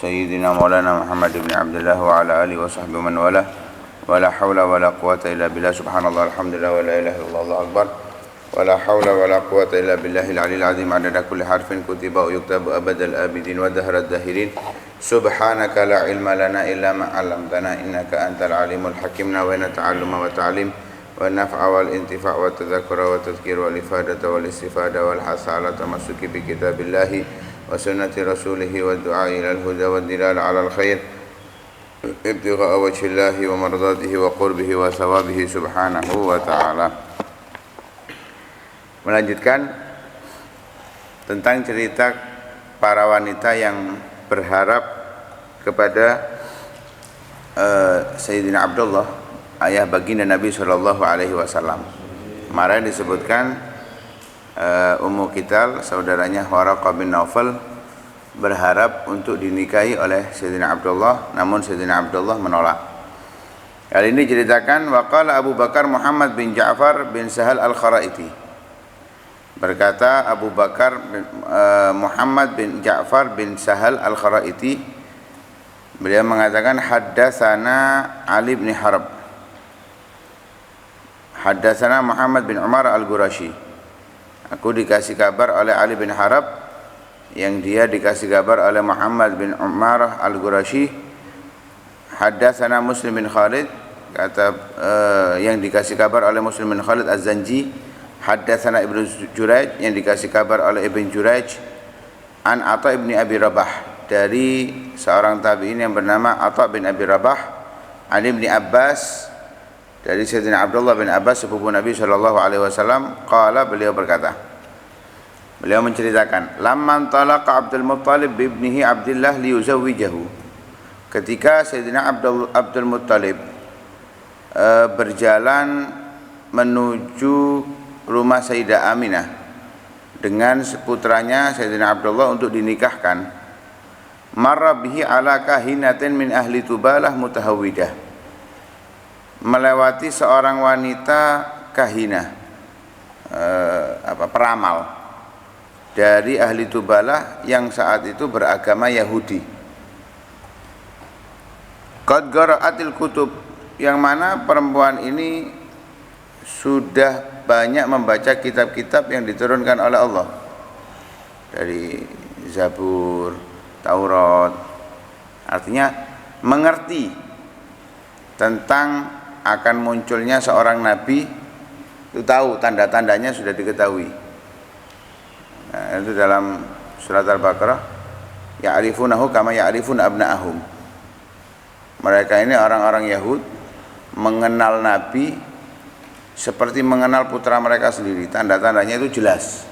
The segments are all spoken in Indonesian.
سيدنا مولانا محمد بن عبد الله وعلى آله وصحبه من والاه ولا حول ولا قوة إلا بالله سبحان الله الحمد لله ولا إله إلا الله أكبر ولا حول ولا قوة إلا بالله العلي العظيم عدد كل حرف كتب ويكتب أبد الآبدين ودهر الداهرين سبحانك لا علم لنا إلا ما علمتنا إنك أنت العليم الحكيم نوينا التعلم والتعليم والنفع والانتفاع والتذكر والتذكير والإفادة والاستفادة والحث على التمسك بكتاب الله وسنة رسوله والدعاء إلى الهدى والدلال على الخير ابتغاء وجه الله ومرضاته وقربه وثوابه سبحانه وتعالى. Melanjutkan tentang cerita para wanita yang berharap kepada Sayyidina Abdullah, ayah baginda Nabi SAW. Kemarin disebutkan Ummu Kital, saudaranya Waraqah bin Naufal, berharap untuk dinikahi oleh Sayyidina Abdullah, namun Sayyidina Abdullah menolak. Kali ini ceritakan waqala Abu Bakar Muhammad bin Ja'far bin Sahal al-Kharaiti. Berkata Abu Bakar Muhammad bin Ja'far bin Sahal al-Kharaiti, beliau mengatakan haddatsana Ali bin Harb, haddatsana Muhammad bin Umar al-Qurashi. Aku dikasih kabar oleh Ali bin Harb, yang dia dikasih kabar oleh Muhammad bin Umar al-Qurashi. Haddatsana Muslim bin Khalid, kata yang dikasih kabar oleh Muslim bin Khalid Az-Zanji. Haddatsana Ibnu Jurayj, yang dikasih kabar oleh Ibn Jurayj. An Atha ibn Abi Rabah, dari seorang tabi'in yang bernama Atha bin Abi Rabah. An Ibn Abbas, dari Sayyidina Abdullah bin Abbas sepupu Nabi SAW. Qala, beliau berkata, beliau menceritakan, lamman talaqa Abdul Muttalib ibnihi Abdullah liyuzawwijahu. Ketika Sayyidina Abdul Muttalib berjalan menuju rumah Sayyidah Aminah dengan seputranya Sayyidina Abdullah untuk dinikahkan, marra bihi ala kahinatin min ahli Tubalah mutahawwidah, melewati seorang wanita kahinah, peramal dari ahli Tubalah yang saat itu beragama Yahudi. Qad qara'atil kutub, yang mana perempuan ini sudah banyak membaca kitab-kitab yang diturunkan oleh Allah, dari Zabur, Taurat. Artinya mengerti tentang akan munculnya seorang nabi, itu tahu, tanda-tandanya sudah diketahui. Nah, itu dalam surat Al-Baqarah, ya'rifunahu kama ya'rifuna abna'ahum. Mereka ini orang-orang Yahud mengenal nabi seperti mengenal putra mereka sendiri. Tanda-tandanya itu jelas,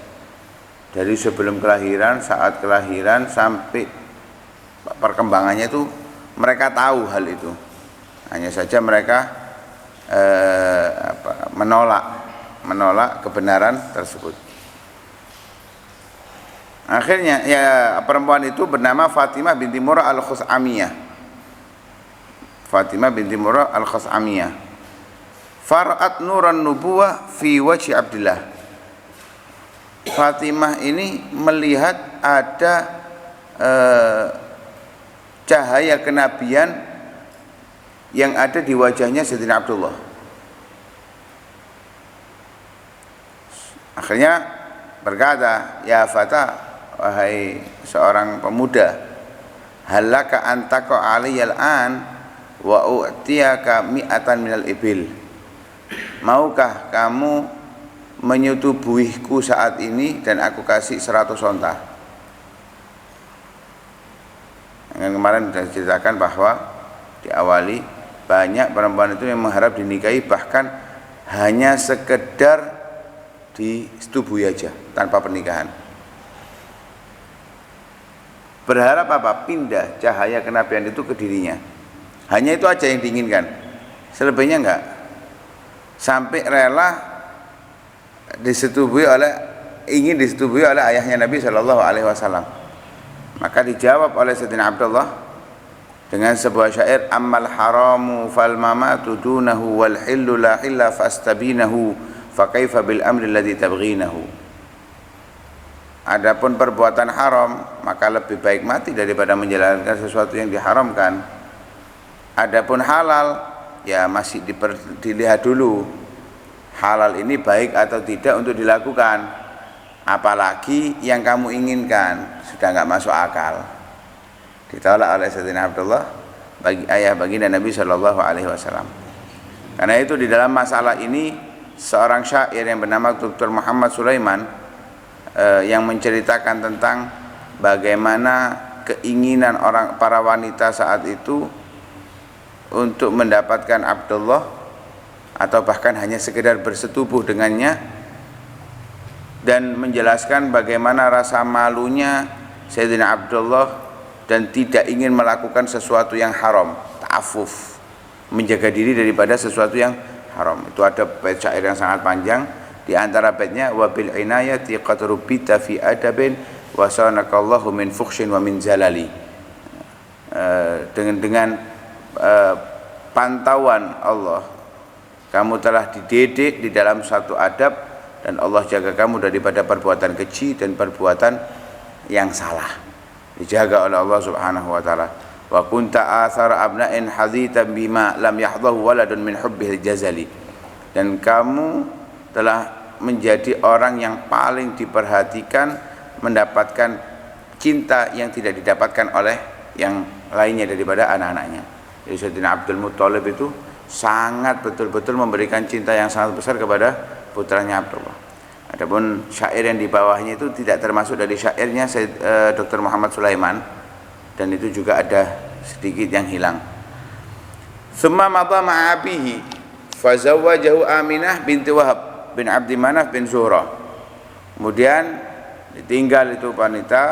dari sebelum kelahiran, saat kelahiran, sampai perkembangannya itu mereka tahu hal itu. Hanya saja mereka menolak kebenaran tersebut. Akhirnya ya, perempuan itu bernama Fatimah binti Murrah al-Khuz'amiyah. Fatimah binti Murrah al-Khuz'amiyah. Far'at nuran nubuwah fi wajhi Abdillah. Fatimah ini melihat ada cahaya kenabian yang ada di wajahnya Sayyidina Abdullah. Akhirnya berkata, ya fata, wahai seorang pemuda, halaka antaka aliyal an wa u'tiyaka mi'atan minal ibil. Maukah kamu menyetubuhiku saat ini dan aku kasih 100 onta? Yang kemarin sudah diceritakan bahwa diawali banyak perempuan itu yang mengharap dinikahi, bahkan hanya sekedar disetubuhi aja tanpa pernikahan. Berharap apa? Pindah cahaya kenabian itu ke dirinya. Hanya itu aja yang diinginkan, selebihnya enggak. Sampai rela ingin disetubui oleh ayahnya Nabi SAW. Maka dijawab oleh Sayyidina Abdullah dengan sebuah syair, ammal haramu fal mamatu dunahu wal hillu la hilla fastabinahu fa kaifa bil amri alladhi tabghinahu. Adapun perbuatan haram, maka lebih baik mati daripada menjalankan sesuatu yang diharamkan. Adapun halal, ya masih dilihat dulu halal ini baik atau tidak untuk dilakukan. Apalagi yang kamu inginkan sudah nggak masuk akal. Ditolak oleh Sayyidina Abdullah bagi ayah baginda Nabi Shallallahu Alaihi Wasallam. Karena itu di dalam masalah ini seorang syair yang bernama Dr. Muhammad Sulaiman yang menceritakan tentang bagaimana keinginan para wanita saat itu untuk mendapatkan Abdullah atau bahkan hanya sekedar bersetubuh dengannya, dan menjelaskan bagaimana rasa malunya Sayyidina Abdullah dan tidak ingin melakukan sesuatu yang haram, ta'affuf, menjaga diri daripada sesuatu yang haram. Itu ada bait syair yang sangat panjang. Di antara baitnya, wa bil inayati qad rubbita fi adabin wa sanakallahu min fukhshin wa min zalali. Dengan pantauan Allah, kamu telah dididik di dalam satu adab, dan Allah jaga kamu daripada perbuatan keji dan perbuatan yang salah. Dijaga oleh Allah Subhanahu wa taala. Wa kunta athar abna'in hadhitan bima lam yahdahu waladun min hubbihil jazali. Dan kamu telah menjadi orang yang paling diperhatikan, mendapatkan cinta yang tidak didapatkan oleh yang lainnya daripada anak-anaknya. Jadi Sayyidina Abdul Muttalib itu sangat betul-betul memberikan cinta yang sangat besar kepada putranya Abdullah. Adapun syair yang di bawahnya itu tidak termasuk dari syairnya Dr. Muhammad Sulaiman, dan itu juga ada sedikit yang hilang. Summa madha ma'abihi fazawwajahu Aminah binti Wahab bin Abdi Manaf bin Zuhrah. Kemudian ditinggal itu wanita,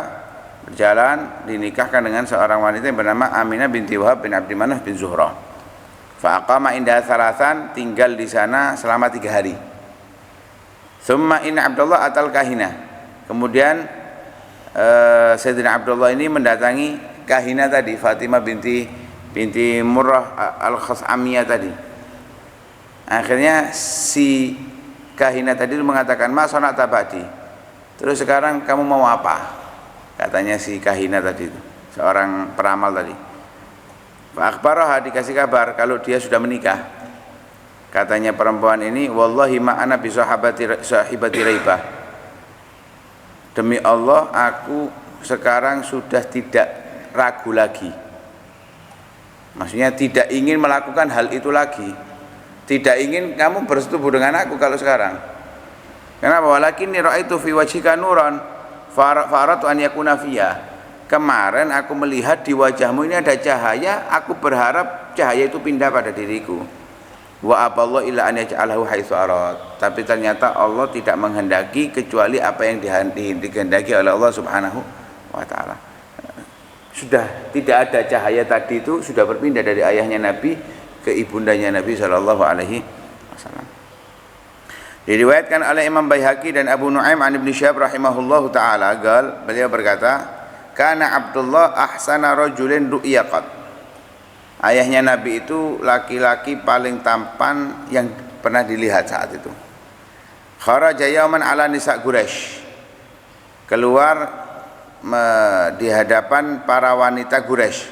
berjalan, dinikahkan dengan seorang wanita yang bernama Aminah binti Wahab bin Abdi Manaf bin Zuhrah. Fa aqama inda thalathan, tinggal di sana selama 3 hari. Summa inna Abdullah atal kahina. Kemudian Sayyidina Abdullah ini mendatangi kahina tadi, Fatimah binti Murrah al-Khas'amiyah tadi. Akhirnya si kahina tadi mengatakan, "Ma sana'ta ba'di?" Terus sekarang kamu mau apa? Katanya si kahina tadi itu, seorang peramal tadi. Fa akhbaraha, dikasih kabar kalau dia sudah menikah. Katanya perempuan ini, "Wallahi ma ana bi sahibati Raibah." Demi Allah, aku sekarang sudah tidak ragu lagi. Maksudnya tidak ingin melakukan hal itu lagi. Tidak ingin kamu bersetubuh dengan aku kalau sekarang. Kenapa? Walakinni ra'aitu fi wajhika nuran faratu an yakuna fiya. Kemarin aku melihat di wajahmu ini ada cahaya, aku berharap cahaya itu pindah pada diriku. Wa aballahu illa an yaj'alahu haitsu arad. Tapi ternyata Allah tidak menghendaki kecuali apa yang dikehendaki oleh Allah Subhanahu wa taala. Sudah tidak ada cahaya tadi itu, sudah berpindah dari ayahnya Nabi ke ibundanya Nabi sallallahu alaihi wasallam. Diriwayatkan oleh Imam Baihaqi dan Abu Nuaim an Ibnu Syihab rahimahullahu taala, beliau berkata, "Kana Abdullah ahsana rajulin ru'yaqat." Ayahnya Nabi itu laki-laki paling tampan yang pernah dilihat saat itu. Kharaja yauman ala nisa Quraisy. Keluar di hadapan para wanita Quraisy.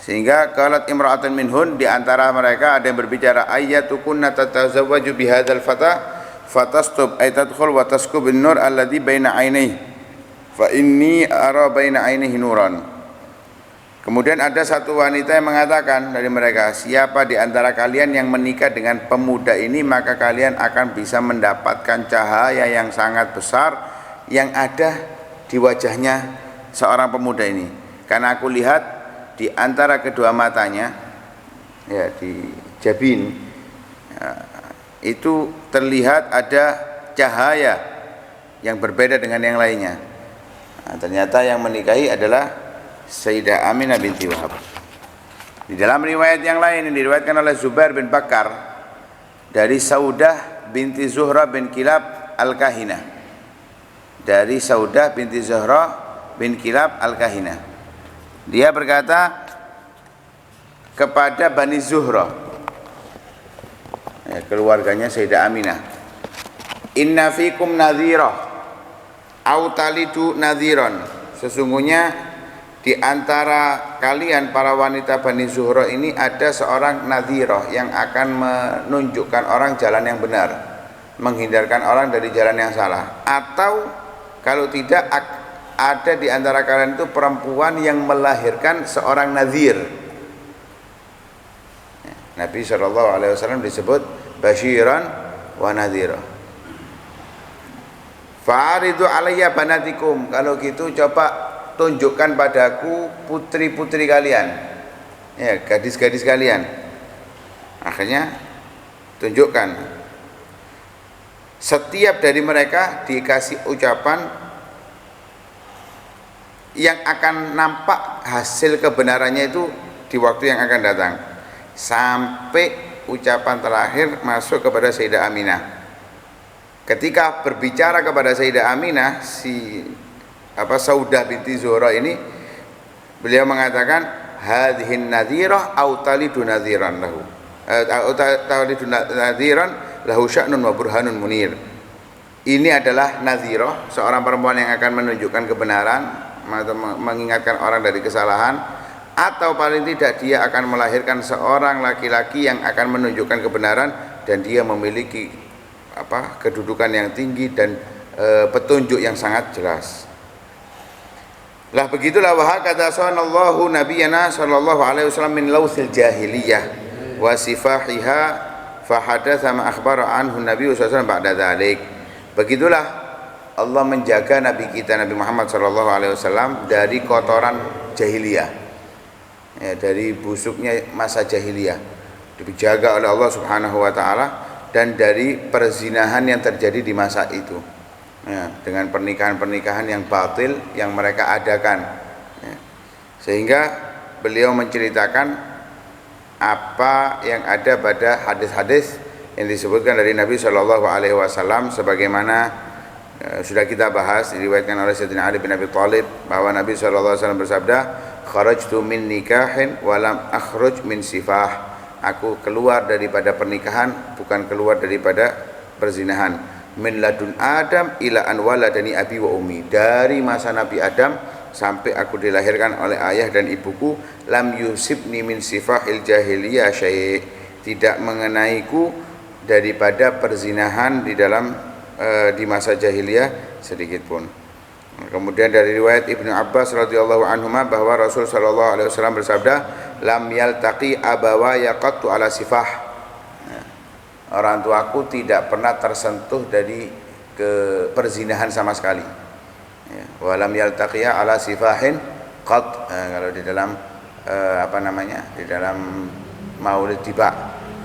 Sehingga qalat imra'atun minhun, di antara mereka ada yang berbicara, "Ayyatukunna tatazawwaju bihadzal fata fatastub ay tadkhul wa taskub an-nur alladhi baina 'ainayhi fa inni ara baina 'ainayhi nuran." Kemudian ada satu wanita yang mengatakan dari mereka, "Siapa di antara kalian yang menikah dengan pemuda ini, maka kalian akan bisa mendapatkan cahaya yang sangat besar yang ada di wajahnya seorang pemuda ini. Karena aku lihat di antara kedua matanya, ya di jabin, ya, itu terlihat ada cahaya yang berbeda dengan yang lainnya." Nah, ternyata yang menikahi adalah Sayyidah Aminah binti Wahab. Di dalam riwayat yang lain yang diriwayatkan oleh Zubair bin Bakar dari Saudah binti Zuhra bin Kilab al-Kahina, dari Saudah binti Zuhra bin Kilab al-Kahina, dia berkata kepada Bani Zuhra, keluarganya Sayyidah Aminah, "Inna fikum nadhirah." Autalidu nadhiron, sesungguhnya di antara kalian para wanita Bani Zuhra ini ada seorang nadhirah yang akan menunjukkan orang jalan yang benar, menghindarkan orang dari jalan yang salah. Atau kalau tidak, ada di antara kalian itu perempuan yang melahirkan seorang nadhir. Nabi SAW disebut basyiran wa nadhira. Fa'aridu alayya banatikum, kalau gitu coba tunjukkan padaku putri-putri kalian, ya, gadis-gadis kalian. Akhirnya tunjukkan. Setiap dari mereka dikasih ucapan yang akan nampak hasil kebenarannya itu di waktu yang akan datang, sampai ucapan terakhir masuk kepada Sayyidah Aminah. Ketika berbicara kepada Sayyidah Aminah, Saudah binti Zuhra ini, beliau mengatakan hadhihin nadhirah aw talidu nadhiran lahu, talidu nadhiran lahu sya'nun wa burhanun munir. Ini adalah nadhirah, seorang perempuan yang akan menunjukkan kebenaran atau mengingatkan orang dari kesalahan, atau paling tidak dia akan melahirkan seorang laki-laki yang akan menunjukkan kebenaran dan dia memiliki kedudukan yang tinggi dan petunjuk yang sangat jelas. Lah begitulah wa hakadha sanallahu nabiyana sallallahu alaihi wasallam min lausil jahiliyah wa sifahiha fa hadatsa ma akhbara anhu nabi sallallahu alaihi wasallam ba'da dzalik. Begitulah Allah menjaga nabi kita Nabi Muhammad sallallahu alaihi wasallam dari kotoran jahiliyah, ya, dari busuknya masa jahiliyah, dijaga oleh Allah Subhanahu wa taala, dan dari perzinahan yang terjadi di masa itu, ya, dengan pernikahan-pernikahan yang batil yang mereka adakan, ya. Sehingga beliau menceritakan apa yang ada pada hadis-hadis yang disebutkan dari Nabi Shallallahu Alaihi Wasallam, sebagaimana sudah kita bahas, diriwayatkan oleh Sayyidina Ali bin Abi Thalib bahwa Nabi Shallallahu Alaihi Wasallam bersabda, kharajtu min nikahin walam akhruj min sifah. Aku keluar daripada pernikahan, bukan keluar daripada perzinahan. Min ladun Adam ila an waladani abi wa ummi, dari masa Nabi Adam sampai aku dilahirkan oleh ayah dan ibuku. Lam yusibni min sifahil jahiliyah syai', tidak mengenaiku daripada perzinahan di dalam di masa jahiliyah sedikit pun. Kemudian dari riwayat Ibnu Abbas radhiyallahu anhuma bahwa Rasul sallallahu alaihi wasallam bersabda, lam yaltaqi abawaya qattu ala sifah. Orang tuaku tidak pernah tersentuh dari perzinahan sama sekali. Wa lam yaltaqiya ala sifahin qat, kalau di dalam di dalam Maulid Tiba,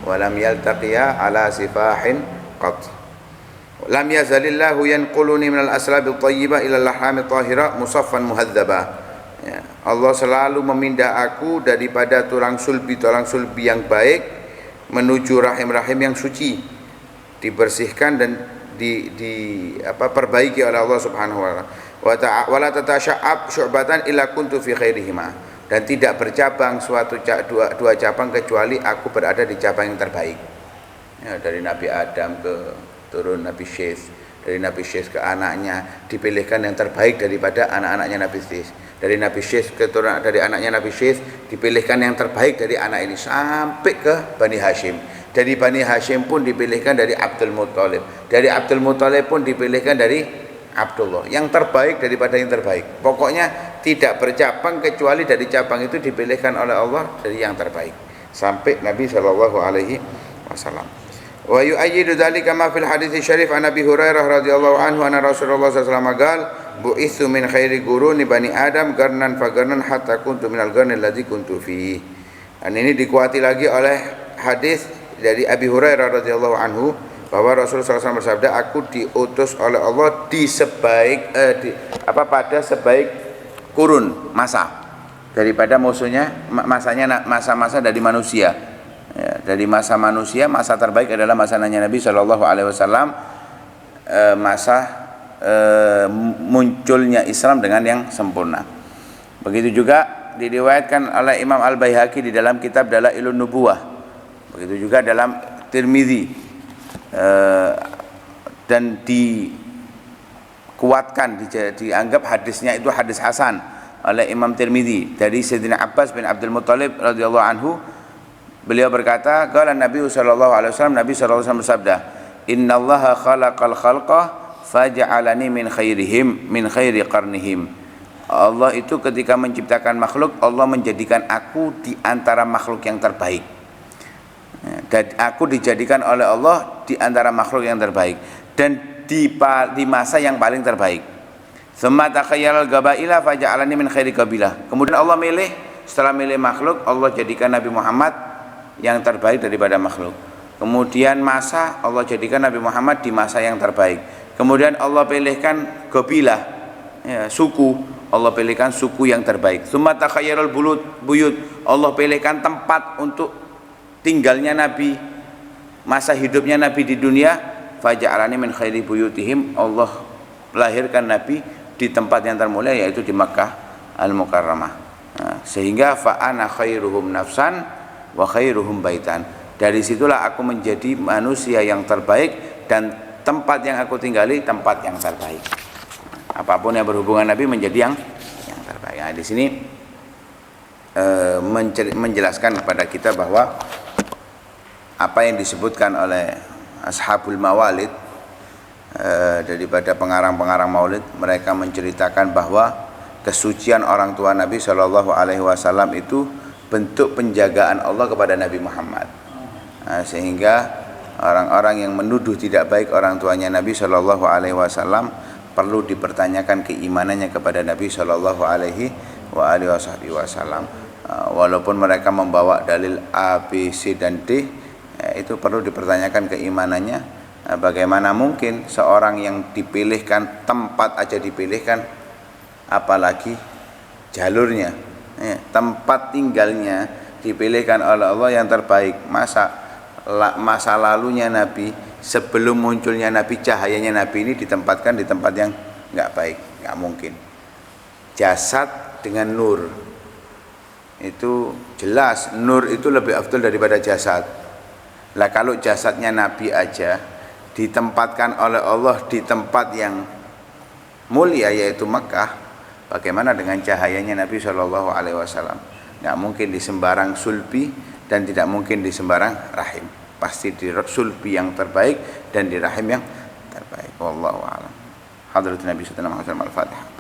wa lam yaltaqiya ala sifahin qat. Lam yazalillahu yanquluni minal aslabil thayyibah ila lahami tahira musaffan muhadzaba. Ya, Allah selalu memindah aku daripada tulang sulbi yang baik menuju rahim-rahim yang suci, dibersihkan dan perbaiki oleh Allah Subhanahu wa ta'ala. Wala tatasha'ab syu'batan illa kuntu fi khairihima, dan tidak bercabang dua cabang kecuali aku berada di cabang yang terbaik. Ya, dari Nabi Adam ke turun Nabi Syekh, dari Nabi Syekh ke anaknya dipilihkan yang terbaik daripada anak-anaknya Nabi Syekh, dari Nabi Syekh ke turun dari anaknya Nabi Syekh dipilihkan yang terbaik dari anak ini, sampai ke Bani Hashim. Dari Bani Hashim pun dipilihkan dari Abdul Muttalib, dari Abdul Muttalib pun dipilihkan dari Abdullah, yang terbaik daripada yang terbaik. Pokoknya tidak bercabang kecuali dari cabang itu dipilihkan oleh Allah dari yang terbaik, sampai Nabi Shallallahu Alaihi Wasallam. Wa yu'ayyidu dzalika ma fil hadits syarif an Abi Hurairah radhiyallahu anhu anna Rasulullah sallallahu alaihi wasallam qala bu'itsu min khairi quruni bani Adam qarnan fa qarnan hatta kuntu minal qarni alladzi kuntu fihi. Dan ini dikuati lagi oleh hadis dari Abi Hurairah radhiyallahu anhu bahwa Rasulullah SAW bersabda, aku diutus oleh Allah pada sebaik kurun masa daripada masanya masa-masa dari manusia. Ya, dari masa manusia, masa terbaik adalah masa Nabi Shallallahu Alaihi Wasallam, masa munculnya Islam dengan yang sempurna. Begitu juga diriwayatkan oleh Imam Al-Baihaqi di dalam kitab Dalailun Nubuwah. Begitu juga dalam Tirmidzi, dan dikuatkan, dianggap hadisnya itu hadis hasan oleh Imam Tirmidzi dari Sayyidina Abbas bin Abdul Muttalib radhiyallahu anhu. Beliau berkata, qala Nabi sallallahu alaihi wasallam, Nabi sallallahu alaihi wasallam bersabda, innallaha khalaqal khalqa faja'alani min khairihim min khairi qarnihim. Allah itu ketika menciptakan makhluk, Allah menjadikan aku di antara makhluk yang terbaik. Dan aku dijadikan oleh Allah di antara makhluk yang terbaik dan di masa yang paling terbaik. Tsumma takhayyalal gabaila faja'alani min khairi qabilah. Kemudian Allah milih, setelah milih makhluk, Allah jadikan Nabi Muhammad yang terbaik daripada makhluk. Kemudian masa, Allah jadikan Nabi Muhammad di masa yang terbaik. Kemudian Allah pilihkan qabilah, ya, suku, Allah pilihkan suku yang terbaik. Tsumma takhayyalal buyut, Allah pilihkan tempat untuk tinggalnya Nabi, masa hidupnya Nabi di dunia. Faja'alani min khairi buyutihim, Allah lahirkan Nabi di tempat yang termulia, yaitu di Makkah Al-Mukarramah. Nah, sehingga fa'ana khairuhum nafsan wa khairuhum baitan. Dari situlah aku menjadi manusia yang terbaik dan tempat yang aku tinggali tempat yang terbaik. Apapun yang berhubungan Nabi menjadi yang terbaik. Nah, di sini menjelaskan kepada kita bahwa apa yang disebutkan oleh Ashabul Mawalid, daripada pengarang-pengarang maulid, mereka menceritakan bahwa kesucian orang tua Nabi Shallallahu Alaihi Wasallam itu bentuk penjagaan Allah kepada Nabi Muhammad. Nah, sehingga orang-orang yang menuduh tidak baik orang tuanya Nabi Shallallahu Alaihi Wasallam perlu dipertanyakan keimanannya kepada Nabi Shallallahu Alaihi Wasallam. Walaupun mereka membawa dalil A, B, C dan D, itu perlu dipertanyakan keimanannya. Bagaimana mungkin seorang yang dipilihkan, tempat aja dipilihkan, apalagi jalurnya, tempat tinggalnya dipilihkan oleh Allah yang terbaik. Masa lalunya Nabi, sebelum munculnya Nabi, cahayanya Nabi ini ditempatkan di tempat yang nggak baik, nggak mungkin. Jasad dengan nur, itu jelas nur itu lebih afdal daripada jasad. Lah kalau jasadnya Nabi aja ditempatkan oleh Allah di tempat yang mulia, yaitu Mekah, bagaimana dengan cahayanya Nabi Shallallahu Alaihi Wasallam? Nggak mungkin di sembarang sulbi dan tidak mungkin di sembarang rahim. Pasti di sulbi yang terbaik dan di rahim yang terbaik. Wallahu a'lam. Hadratin Nabi sallallahu alaihi wasallam. Al-Fatihah.